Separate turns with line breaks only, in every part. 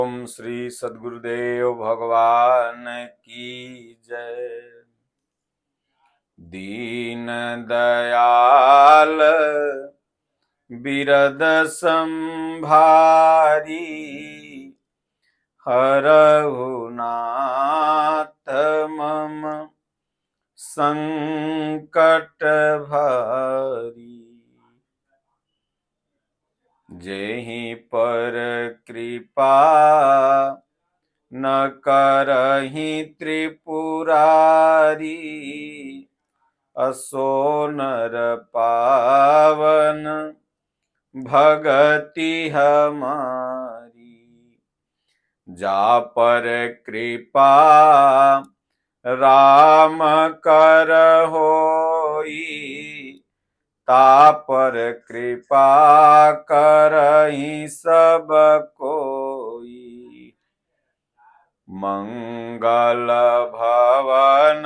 ओम श्री सद्गुरुदेव भगवान की जय। दीन दयाल बिरद संभारी, हरहु नाथ मम संकट भारी। जेहि पर कृपा न करहि त्रिपुरारी, असो नर पावन भगति हमारी। जा पर कृपा राम कर होई, तापर कृपा करहि सब कोई। मंगल भवन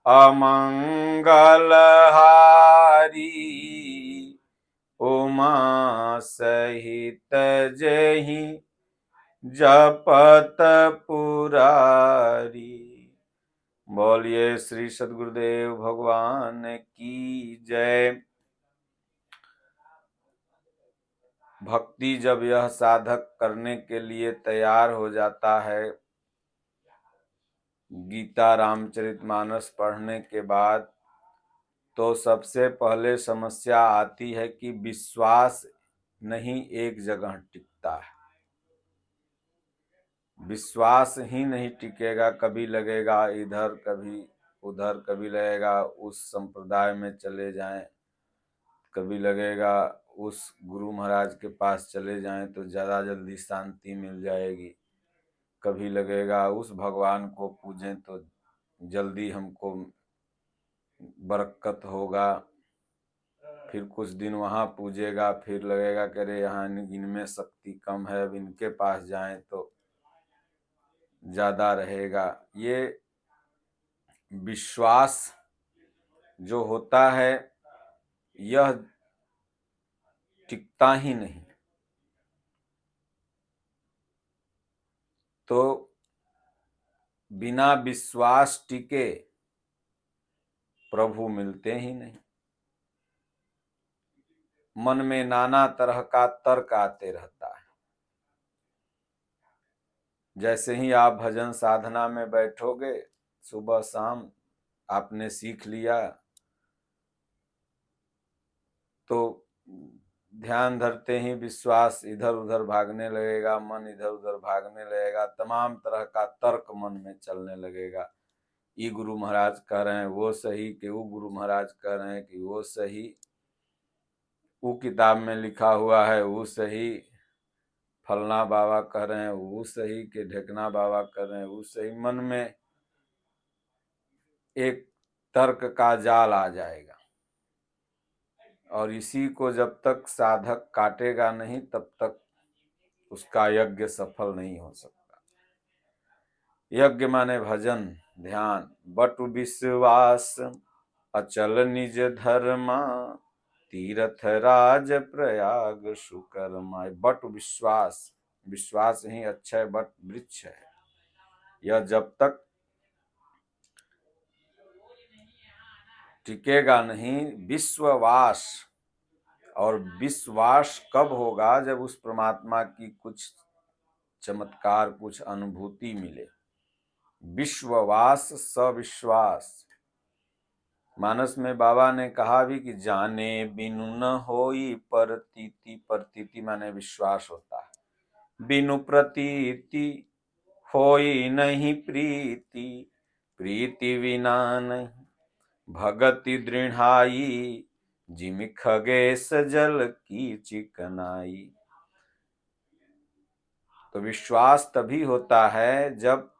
अमंगल हारी, उमा सहित जेहि जपत पुरारी। बोलिए श्री सद्गुरुदेव भगवान की जय। भक्ति जब यह साधक करने के लिए तैयार हो जाता है, गीता रामचरितमानस पढ़ने के बाद, तो सबसे पहले समस्या आती है कि विश्वास नहीं एक जगह टिकता है। विश्वास ही नहीं टिकेगा, कभी लगेगा इधर कभी उधर, कभी लगेगा उस संप्रदाय में चले जाएं, कभी लगेगा उस गुरु महाराज के पास चले जाएं तो ज़्यादा जल्दी शांति मिल जाएगी, कभी लगेगा उस भगवान को पूजें तो जल्दी हमको बरकत होगा। फिर कुछ दिन वहाँ पूजेगा, फिर लगेगा कि अरे यहाँ इनमें शक्ति कम है, अब इनके पास जाएं तो ज़्यादा रहेगा। ये विश्वास जो होता है यह टिकता ही नहीं। तो बिना विश्वास टिके प्रभु मिलते ही नहीं। मन में नाना तरह का तर्क आते रहता है। जैसे ही आप भजन साधना में बैठोगे, सुबह शाम आपने सीख लिया, तो ध्यान धरते ही विश्वास इधर उधर भागने लगेगा, मन इधर उधर भागने लगेगा, तमाम तरह का तर्क मन में चलने लगेगा। ये गुरु महाराज कह रहे हैं वो सही, कि वो गुरु महाराज कह रहे हैं कि वो सही, वो किताब में लिखा हुआ है वो सही, फलना बाबा कह रहे हैं वो सही, कि ढेकना बाबा कह रहे हैं वो सही। मन में एक तर्क का जाल आ जाएगा, और इसी को जब तक साधक काटेगा नहीं तब तक उसका यज्ञ सफल नहीं हो सकता। यज्ञ माने भजन ध्यान। बटु विश्वास अचल निज धर्मा, तीर्थ राज प्रयाग सुकर्मा। बट विश्वास, विश्वास ही अक्षय बट वृक्ष है। यह जब तक टिकेगा नहीं, विश्ववास। और विश्वास कब होगा? जब उस परमात्मा की कुछ चमत्कार, कुछ अनुभूति मिले। विश्ववास सविश्वास। मानस में बाबा ने कहा भी कि जाने बिनु न होई प्रतीति। प्रतीति माने विश्वास होता है। बिनु प्रतीति होई नहीं प्रीति, प्रीति विना नहीं भगति दृढ़ाई। जिमि खगेश जल की चिकनाई। तो विश्वास तभी होता है जब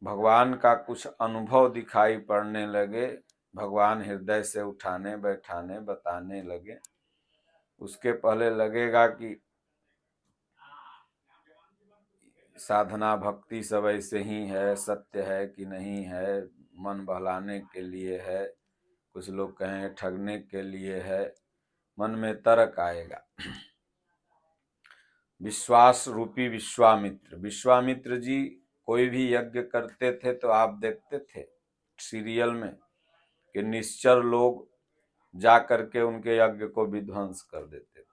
भगवान का कुछ अनुभव दिखाई पड़ने लगे, भगवान हृदय से उठाने बैठाने बताने लगे। उसके पहले लगेगा कि साधना भक्ति सब ऐसे ही है, सत्य है कि नहीं है, मन बहलाने के लिए है, कुछ लोग कहें ठगने के लिए है। मन में तर्क आएगा। विश्वास रूपी विश्वामित्र। विश्वामित्र जी कोई भी यज्ञ करते थे तो आप देखते थे सीरियल में कि निश्चर लोग जा करके उनके यज्ञ को विध्वंस कर देते थे।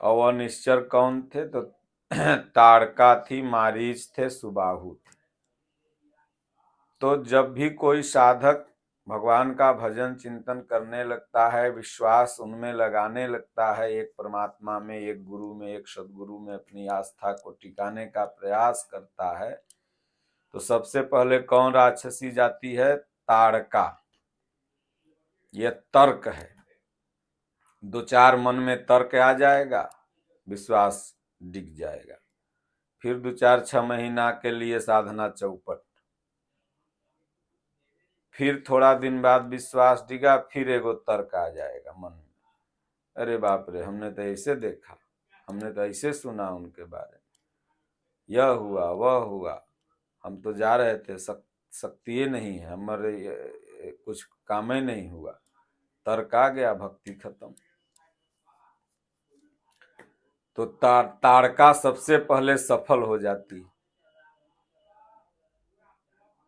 और वह निश्चर कौन थे? तो ताड़का थी, मारीच थे, सुबाहु थे। तो जब भी कोई साधक भगवान का भजन चिंतन करने लगता है, विश्वास उनमें लगाने लगता है, एक परमात्मा में, एक गुरु में, एक सदगुरु में अपनी आस्था को टिकाने का प्रयास करता है, तो सबसे पहले कौन राक्षसी जाती है? ताड़का। यह तर्क है। दो चार मन में तर्क आ जाएगा, विश्वास डिग जाएगा। फिर 2-4-6 महीना के लिए साधना चौपट। फिर थोड़ा दिन बाद विश्वास डिगा, फिर एगो तर्क आ जाएगा मन में, अरे बाप रे, हमने तो ऐसे देखा, हमने तो ऐसे सुना उनके बारे में, यह हुआ वह हुआ, हम तो जा रहे थे, शक्ति नहीं है हमारे, कुछ काम ही नहीं हुआ। तर्क आ गया, भक्ति खत्म। तो ताड़का सबसे पहले सफल हो जाती,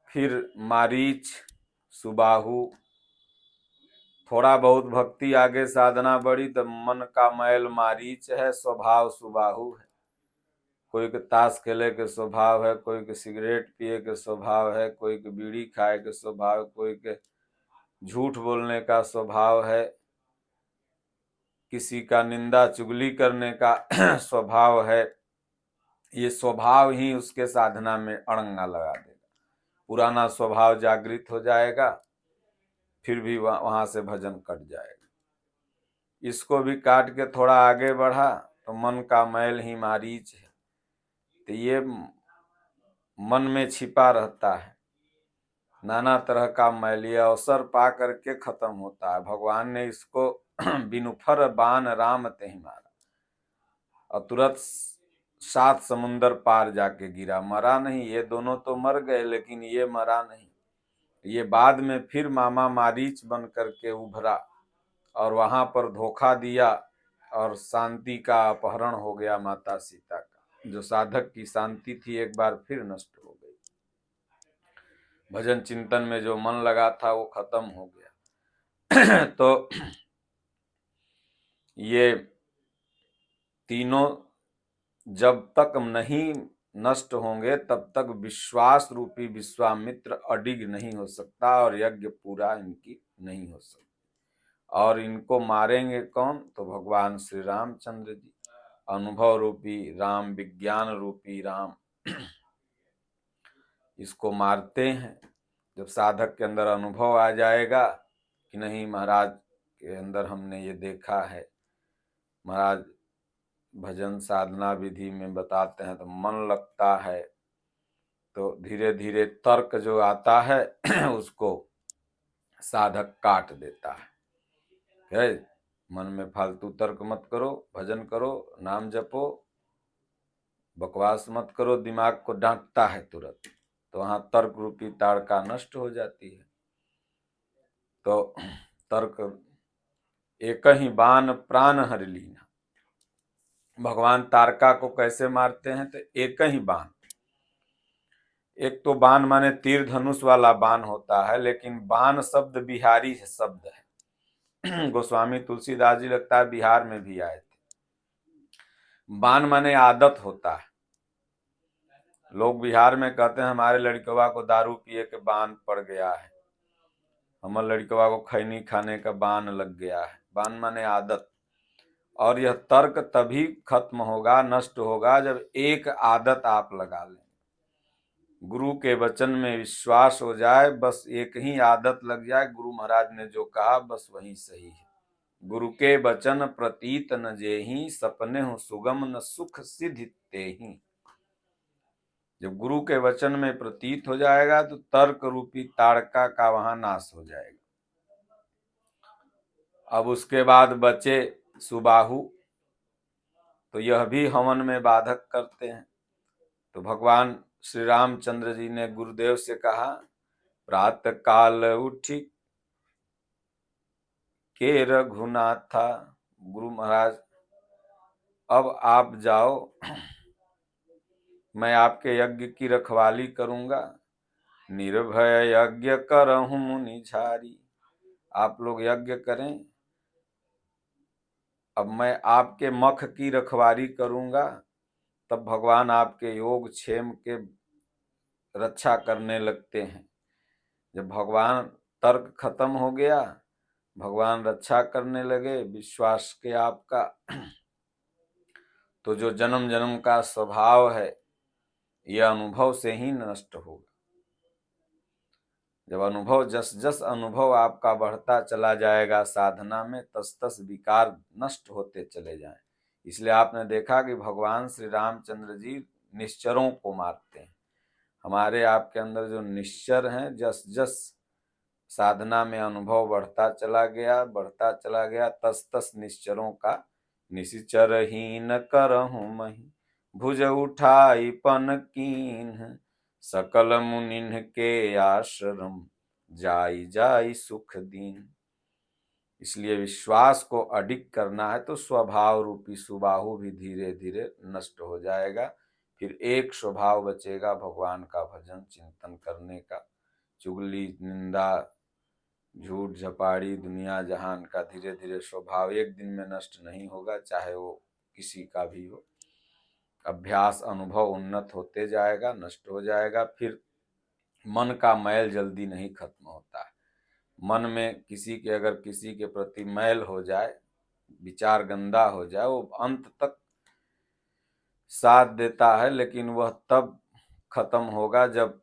फिर मारीच, सुबाहु। थोड़ा बहुत भक्ति आगे साधना बढ़ी तो मन का मैल मारीच है, स्वभाव सुबाहु है। कोई के ताश खेले के स्वभाव है, कोई के सिगरेट पिए के स्वभाव है, कोई के बीड़ी खाए के स्वभाव, कोई के झूठ बोलने का स्वभाव है, किसी का निंदा चुगली करने का स्वभाव है। ये स्वभाव ही उसके साधना में अड़ंगा लगा देगा। पुराना स्वभाव जागृत हो जाएगा, फिर भी वहां से भजन कट जाएगा। इसको भी काट के थोड़ा आगे बढ़ा तो मन का मैल ही मारीच है। तो ये मन में छिपा रहता है, नाना तरह का मैल, ये अवसर पा करके खत्म होता है। भगवान ने इसको बिनुफर बाण राम तेहि मारा, और तुरंत 7 समुंदर पार जाके गिरा, मरा नहीं। ये दोनों तो मर गए, लेकिन ये मरा नहीं। ये बाद में फिर मामा मारीच बन करके उभरा और वहां पर धोखा दिया, और शांति का अपहरण हो गया माता सीता का। जो साधक की शांति थी एक बार फिर नष्ट हो गई। भजन चिंतन में जो मन लगा था वो खत्म हो गया। तो ये तीनों जब तक नहीं नष्ट होंगे तब तक विश्वास रूपी विश्वामित्र अडिग नहीं हो सकता, और यज्ञ पूरा इनकी नहीं हो सकता। और इनको मारेंगे कौन? तो भगवान श्री रामचंद्र जी, अनुभव रूपी राम, विज्ञान रूपी राम इसको मारते हैं। जब साधक के अंदर अनुभव आ जाएगा कि नहीं, महाराज के अंदर हमने ये देखा है, महाराज भजन साधना विधि में बताते हैं, तो मन लगता है, तो धीरे धीरे तर्क जो आता है उसको साधक काट देता है। मन में फालतू तर्क मत करो, भजन करो, नाम जपो, बकवास मत करो, दिमाग को डांटता है तुरंत। तो वहां तर्क रूपी ताड़का नष्ट हो जाती है। तो तर्क एक ही बाण प्राण हर लीना। भगवान ताड़का को कैसे मारते हैं? तो एक ही बाण। एक तो बाण माने तीर धनुष वाला बाण होता है, लेकिन बाण शब्द बिहारी शब्द है। गोस्वामी तुलसीदास जी लगता है बिहार में भी आए थे। बाण माने आदत होता है। लोग बिहार में कहते हैं हमारे लड़कवा को दारू पिए के बाण पड़ गया है, हमारे लड़कवा को खैनी खाने का बाण लग गया है। बाण माने आदत। और यह तर्क तभी खत्म होगा, नष्ट होगा, जब एक आदत आप लगा लें। गुरु के वचन में विश्वास हो जाए, बस एक ही आदत लग जाए, गुरु महाराज ने जो कहा बस वही सही है। गुरु के वचन प्रतीत न जेहि, सपने हो सुगम न सुख सिद्धि तेहि। जब गुरु के वचन में प्रतीत हो जाएगा तो तर्क रूपी ताड़का का वहां नाश हो जाएगा। अब उसके बाद बचे सुबाहु, तो यह भी हवन में बाधक करते हैं। तो भगवान श्री रामचंद्र जी ने गुरुदेव से कहा, प्रातः काल उठी के रघुनाथा। गुरु महाराज अब आप जाओ, मैं आपके यज्ञ की रखवाली करूंगा। निर्भय यज्ञ करहूं मुनि झारी। आप लोग यज्ञ करें, अब मैं आपके मख की रखवाली करूंगा। तब भगवान आपके योग क्षेम के रक्षा करने लगते हैं। जब भगवान तर्क खत्म हो गया, भगवान रक्षा करने लगे विश्वास के आपका, तो जो जन्म जन्म का स्वभाव है यह अनुभव से ही नष्ट होगा। जब अनुभव, जस जस अनुभव आपका बढ़ता चला जाएगा साधना में, तस तस विकार नष्ट होते चले जाएं। इसलिए आपने देखा कि भगवान श्री रामचंद्र जी निश्चरों को मारते हैं। हमारे आपके अंदर जो निश्चर हैं, जस जस साधना में अनुभव बढ़ता चला गया, तस तस निश्चरों का निश्चरहीन करहूं मही। भुज उठाई पन कीन्ह, सकल मुनिन के आश्रम, जाई जाई सुख दीन। इसलिए विश्वास को अडिग करना है तो स्वभाव रूपी सुबाहु भी धीरे धीरे नष्ट हो जाएगा। फिर एक स्वभाव बचेगा भगवान का भजन चिंतन करने का। चुगली, निंदा, झूठ झपाड़ी, दुनिया जहान का धीरे धीरे स्वभाव एक दिन में नष्ट नहीं होगा, चाहे वो किसी का भी हो। अभ्यास अनुभव उन्नत होते जाएगा, नष्ट हो जाएगा। फिर मन का मैल जल्दी नहीं खत्म होता है। मन में किसी के, अगर किसी के प्रति मैल हो जाए, विचार गंदा हो जाए, वो अंत तक साथ देता है, लेकिन वह तब खत्म होगा जब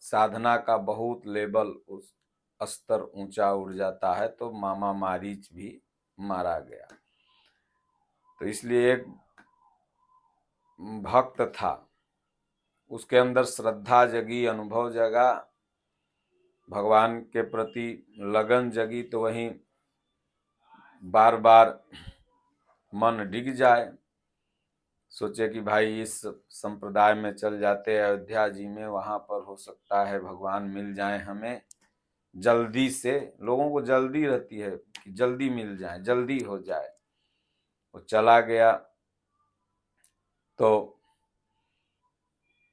साधना का बहुत लेवल, उस स्तर ऊंचा उड़ जाता है। तो मामा मारीच भी मारा गया। तो इसलिए एक भक्त था, उसके अंदर श्रद्धा जगी, अनुभव जगा, भगवान के प्रति लगन जगी, तो वहीं बार बार मन डिग जाए, सोचे कि भाई इस संप्रदाय में चल जाते अयोध्या जी में, वहां पर हो सकता है भगवान मिल जाए हमें जल्दी से। लोगों को जल्दी रहती है कि जल्दी मिल जाए, जल्दी हो जाए। वो चला गया तो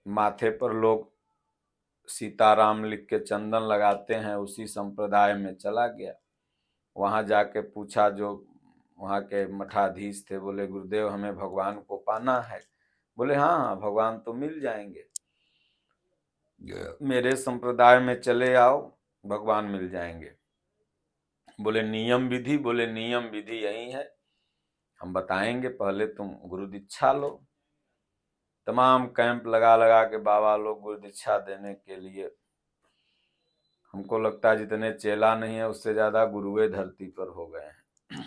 माथे पर लोग सीताराम लिख के चंदन लगाते हैं, उसी संप्रदाय में चला गया। वहां जाके पूछा, जो वहां के मठाधीश थे, बोले गुरुदेव हमें भगवान को पाना है। बोले हाँ हाँ, भगवान तो मिल जाएंगे, मेरे संप्रदाय में चले आओ, भगवान मिल जाएंगे। बोले नियम विधि? बोले नियम विधि यही है, हम बताएंगे, पहले तुम गुरु दीक्षा लो। तमाम कैंप लगा लगा के बाबा लोग गुरु दीक्षा देने के लिए, हमको लगता है जितने चेला नहीं है उससे ज्यादा गुरुए धरती पर हो गए हैं।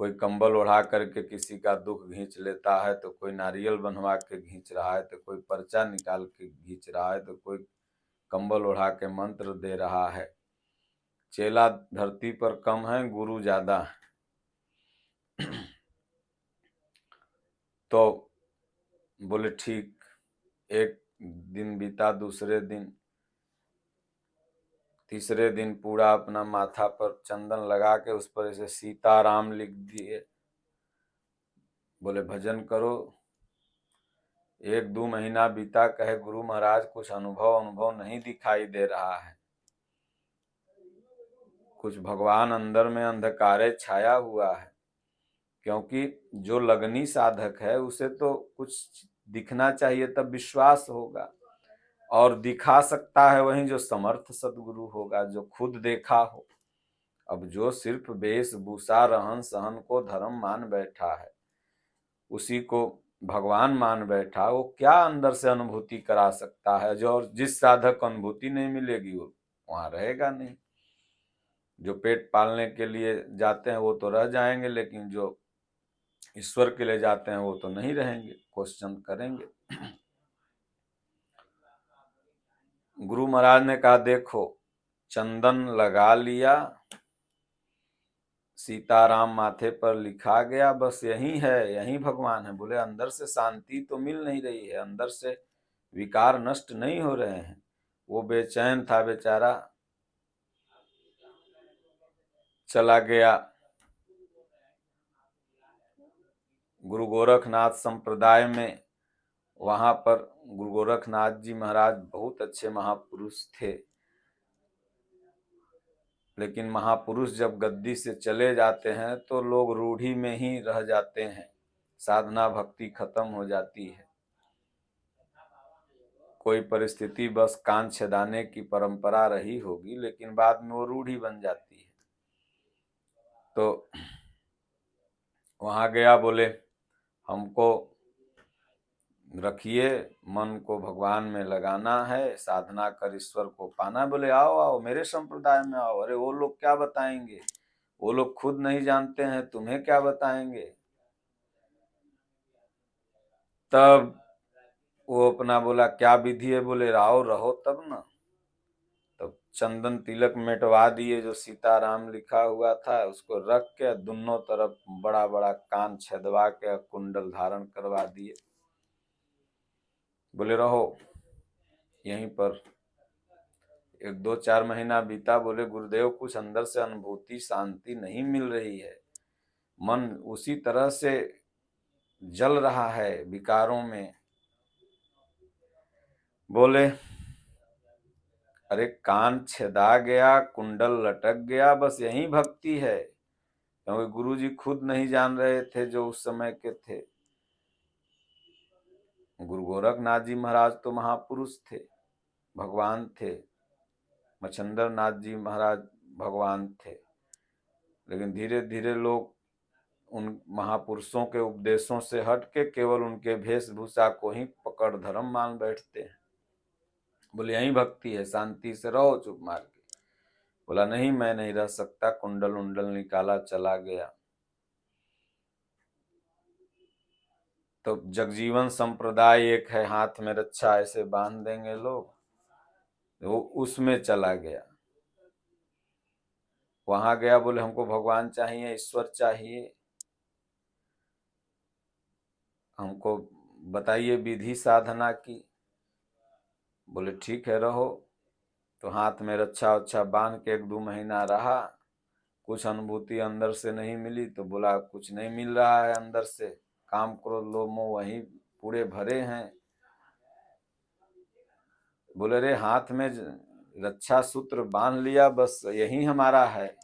कोई कंबल ओढ़ा करके किसी का दुख खींच लेता है, तो कोई नारियल बनवा के खींच रहा है, तो कोई पर्चा निकाल के खींच रहा है, तो कोई कंबल ओढ़ा के मंत्र दे रहा है। चेला धरती पर कम है, गुरु ज्यादा है। तो बोले ठीक। एक दिन बीता, दूसरे दिन, तीसरे दिन पूरा अपना माथा पर चंदन लगा के उस पर ऐसे सीताराम लिख दिए। बोले भजन करो। एक दो महीना बीता, कहे गुरु महाराज कुछ अनुभव नहीं दिखाई दे रहा है, कुछ भगवान अंदर में अंधकारे छाया हुआ है। क्योंकि जो लगनी साधक है उसे तो कुछ दिखना चाहिए, तब विश्वास होगा। और दिखा सकता है वही जो समर्थ सदगुरु होगा, जो खुद देखा हो। अब जो सिर्फ वेशभूषा रहन सहन को धर्म मान बैठा है, उसी को भगवान मान बैठा, वो क्या अंदर से अनुभूति करा सकता है? जो जिस साधक को अनुभूति नहीं मिलेगी वो वहां रहेगा नहीं। जो पेट पालने के लिए जाते हैं वो तो रह जाएंगे, लेकिन जो ईश्वर के लिए जाते हैं वो तो नहीं रहेंगे, क्वेश्चन करेंगे। गुरु महाराज ने कहा देखो, चंदन लगा लिया, सीताराम माथे पर लिखा गया, बस यही है, यही भगवान है। बोले अंदर से शांति तो मिल नहीं रही है, अंदर से विकार नष्ट नहीं हो रहे हैं। वो बेचैन था बेचारा, चला गया। गुरु गोरखनाथ संप्रदाय में, वहां पर गुरु गोरखनाथ जी महाराज बहुत अच्छे महापुरुष थे, लेकिन महापुरुष जब गद्दी से चले जाते हैं तो लोग रूढ़ी में ही रह जाते हैं, साधना भक्ति खत्म हो जाती है। कोई परिस्थिति बस कान छेदाने की परंपरा रही होगी, लेकिन बाद में वो रूढ़ी बन जाती है। तो वहां गया, बोले हमको रखिए, मन को भगवान में लगाना है, साधना कर ईश्वर को पाना है। बोले आओ आओ मेरे संप्रदाय में आओ। अरे वो लोग क्या बताएंगे, वो लोग खुद नहीं जानते हैं, तुम्हें क्या बताएंगे। तब वो अपना बोला क्या विधि है, बोले आओ रहो तब ना। तब चंदन तिलक मिटवा दिए, जो सीताराम लिखा हुआ था उसको रख के दोनों तरफ बड़ा बड़ा कान छेदवा के कुंडल धारण करवा दिए। बोले रहो यहीं पर। 1-2-4 महीना बीता। बोले गुरुदेव कुछ अंदर से अनुभूति शांति नहीं मिल रही है, मन उसी तरह से जल रहा है विकारों में। बोले अरे कान छेदा गया, कुंडल लटक गया, बस यही भक्ति है। क्योंकि गुरुजी खुद नहीं जान रहे थे जो उस समय के थे। गुरु गोरखनाथ जी महाराज तो महापुरुष थे, भगवान थे। मच्छिंद्र नाथ जी महाराज भगवान थे। लेकिन धीरे धीरे लोग उन महापुरुषों के उपदेशों से हट के केवल उनके वेशभूषा को ही पकड़ धर्म मान बैठते हैं। बोले यही भक्ति है, शांति से रहो चुप मार के। बोला नहीं मैं नहीं रह सकता। कुंडल उंडल निकाला, चला गया। तो जगजीवन संप्रदाय एक है, हाथ में रक्षा ऐसे बांध देंगे लोग, वो उसमें चला गया। वहां गया, बोले हमको भगवान चाहिए, ईश्वर चाहिए, हमको बताइए विधि साधना की। बोले ठीक है रहो। तो हाथ में रक्षा उच्छा बांध के 1-2 महीना रहा। कुछ अनुभूति अंदर से नहीं मिली तो बोला कुछ नहीं मिल रहा है अंदर से, काम क्रोध लोभ मोह वहीं पूरे भरे हैं। बोले रे हाथ में रक्षा सूत्र बांध लिया, बस यही हमारा है।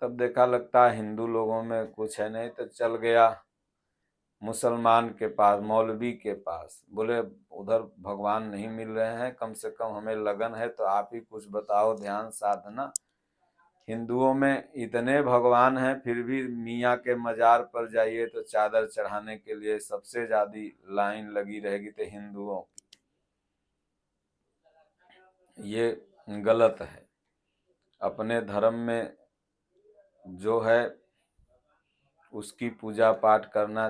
तब देखा लगता है हिंदू लोगों में कुछ है नहीं, तो चल गया मुसलमान के पास, मौलवी के पास। बोले उधर भगवान नहीं मिल रहे हैं, कम से कम हमें लगन है तो आप ही कुछ बताओ ध्यान साधना। हिंदुओं में इतने भगवान हैं, फिर भी मियाँ के मजार पर जाइए तो चादर चढ़ाने के लिए सबसे ज्यादा लाइन लगी रहेगी तो हिंदुओं की। ये गलत है। अपने धर्म में जो है उसकी पूजा पाठ करना,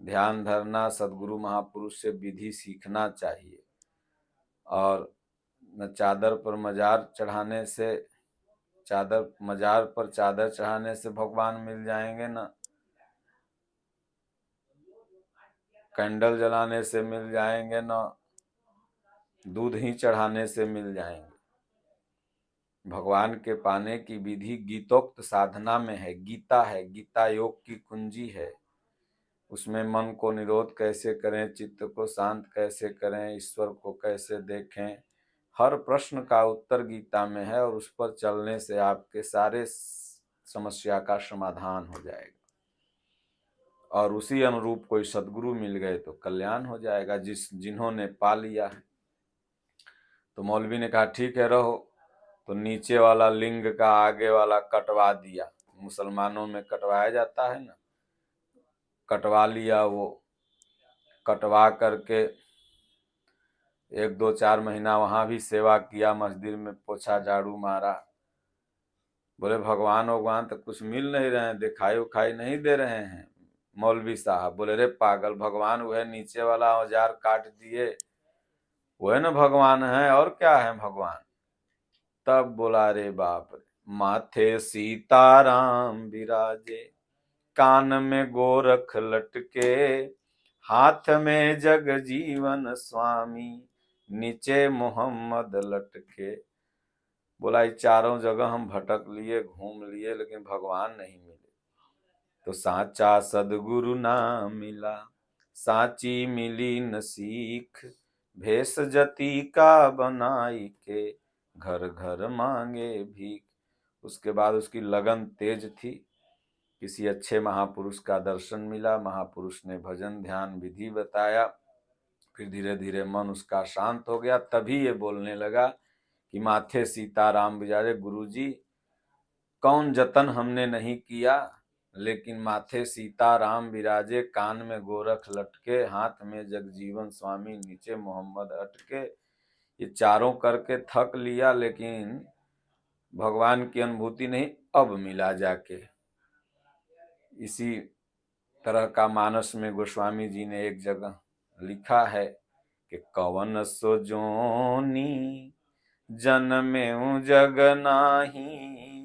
ध्यान धरना, सदगुरु महापुरुष से विधि सीखना चाहिए। और न चादर पर मजार चढ़ाने से, मजार पर चादर चढ़ाने से भगवान मिल जाएंगे, न कैंडल जलाने से मिल जाएंगे, न दूध ही चढ़ाने से मिल जाएंगे। भगवान के पाने की विधि गीतोक्त साधना में है। गीता है, गीता योग की कुंजी है। उसमें मन को निरोध कैसे करें, चित्त को शांत कैसे करें, ईश्वर को कैसे देखें, हर प्रश्न का उत्तर गीता में है। और उस पर चलने से आपके सारे समस्या का समाधान हो जाएगा। और उसी अनुरूप कोई सदगुरु मिल गए तो कल्याण हो जाएगा, जिन्होंने पा लिया है। तो मौलवी ने कहा ठीक है रहो। तो नीचे वाला लिंग का आगे वाला कटवा दिया। मुसलमानों में कटवाया जाता है ना, कटवा लिया। वो कटवा करके 1-2-4 महीना वहां भी सेवा किया, मस्जिद में पोछा झाड़ू मारा। बोले भगवान तो कुछ मिल नहीं रहे हैं, दिखाई उखाई नहीं दे रहे हैं मौलवी साहब। बोले रे पागल, भगवान वह नीचे वाला औजार काट दिए, वह न भगवान है, और क्या है भगवान। तब बोला रे बाप रे, माथे सीताराम विराजे, कान में गोरख लटके, हाथ में जग जीवन स्वामी, नीचे मोहम्मद लटके। बोला चारों जगह हम भटक लिए, घूम लिए, लेकिन भगवान नहीं मिले। तो साचा सदगुरु ना मिला, साची मिली न सीख, भेष जति का बनाई के, घर घर मांगे भीख। उसके बाद उसकी लगन तेज थी, किसी अच्छे महापुरुष का दर्शन मिला, महापुरुष ने भजन ध्यान विधि बताया, फिर धीरे धीरे मन उसका शांत हो गया। तभी ये बोलने लगा कि माथे सीताराम बिराजे। गुरुजी, कौन जतन हमने नहीं किया, लेकिन माथे सीताराम विराजे, कान में गोरख लटके, हाथ में जगजीवन स्वामी, नीचे मोहम्मद अटके। ये चारों करके थक लिया, लेकिन भगवान की अनुभूति नहीं अब मिला जाके। इसी तरह का मानस में गोस्वामी जी ने एक जगह लिखा है कि कवन सो जोनी जन्मेऊ जग नाही,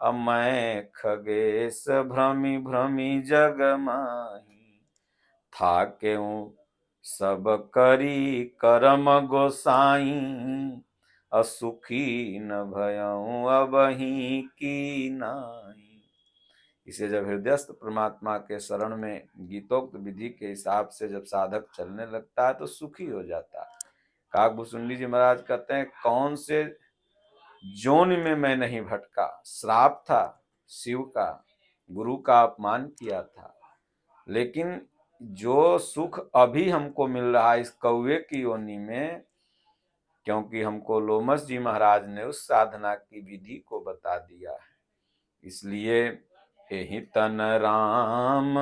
अमय खगेश भ्रमि भ्रमि जग माही, थाकेऊ सब करी करम गोसाई, असुखी न भयऊ अबही की नाई। इसे जब हृदयस्थ परमात्मा के शरण में गीतोक्त विधि के हिसाब से जब साधक चलने लगता है तो सुखी हो जाता है। काकभूषुंडी जी महाराज कहते हैं, कौन से जोन में मैं नहीं भटका, श्राप था शिव का, गुरु का अपमान किया था, लेकिन जो सुख अभी हमको मिल रहा है इस कौवे की योनि में, क्योंकि हमको लोमस जी महाराज ने उस साधना की विधि को बता दिया है। इसलिए एहि तन राम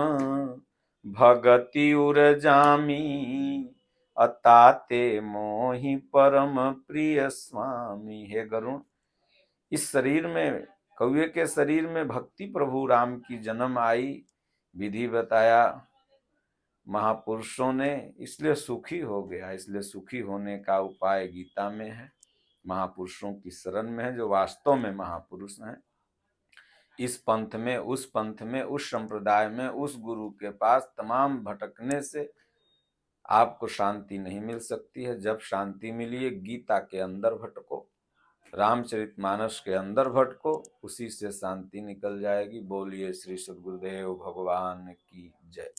भगति उर जामी, अताते मोहि परम प्रिय स्वामी। हे गरुण, इस शरीर में, कौवे के शरीर में भक्ति प्रभु राम की जन्म आई, विधि बताया महापुरुषों ने, इसलिए सुखी हो गया। इसलिए सुखी होने का उपाय गीता में है, महापुरुषों की शरण में है, जो वास्तव में महापुरुष हैं। इस पंथ में, उस पंथ में, उस संप्रदाय में, उस गुरु के पास तमाम भटकने से आपको शांति नहीं मिल सकती है। जब शांति मिली है, गीता के अंदर भटको, रामचरितमानस के अंदर भटको, उसी से शांति निकल जाएगी। बोलिए श्री सद्गुरुदेव भगवान की जय।